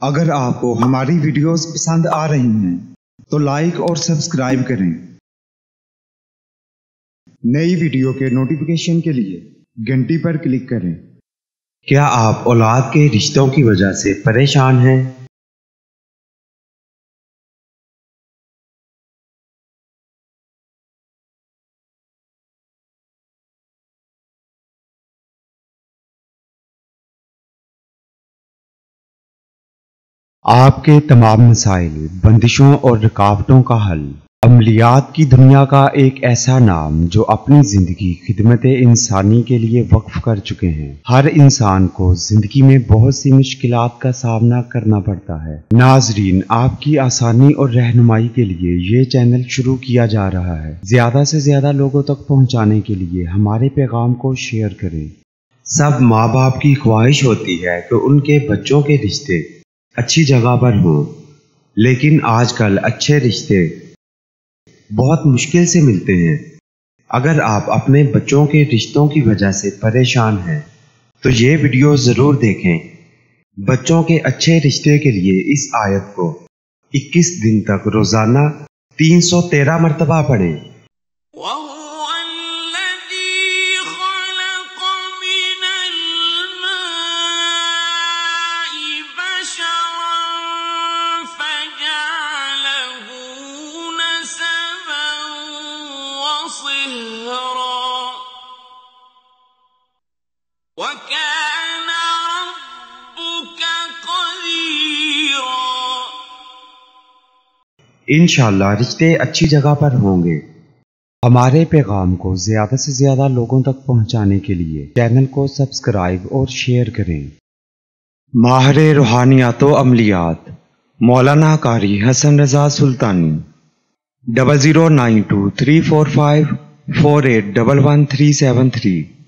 اگر آپ کو ہماری ویڈیوز پسند آ رہی ہیں تو لائک اور سبسکرائب کریں۔ نئی ویڈیو کے نوٹیفیکیشن کے لیے گھنٹی پر کلک کریں۔ کیا آپ اولاد کے رشتوں کی وجہ سے پریشان ہیں؟ آپ کے تمام مسائل، بندشوں اور رکاوٹوں کا حل۔ عملیات کی دنیا کا ایک ایسا نام جو اپنی زندگی خدمت انسانی کے لیے وقف کر چکے ہیں۔ ہر انسان کو زندگی میں بہت سی مشکلات کا سامنا کرنا پڑتا ہے۔ ناظرین، آپ کی آسانی اور رہنمائی کے لیے یہ چینل شروع کیا جا رہا ہے۔ زیادہ سے زیادہ لوگوں تک پہنچانے کے لیے ہمارے پیغام کو شیئر کریں۔ سب ماں باپ کی خواہش ہوتی ہے کہ ان کے بچوں کے رشتے اچھی جگہ پر ہوں، لیکن آج کل اچھے رشتے بہت مشکل سے ملتے ہیں۔ اگر آپ اپنے بچوں کے رشتوں کی وجہ سے پریشان ہیں تو یہ ویڈیو ضرور دیکھیں۔ بچوں کے اچھے رشتے کے لیے اس آیت کو 21 دن تک روزانہ 313 مرتبہ پڑھیں۔ وَكَانَ رَبُّكَ قَدِيرًا۔ انشاءاللہ رشتے اچھی جگہ پر ہوں گے۔ ہمارے پیغام کو زیادہ سے زیادہ لوگوں تک پہنچانے کے لیے چینل کو سبسکرائب اور شیئر کریں۔ ماہر روحانیات و عملیات مولانا قاری حسن رضا سلطانی 00923454811373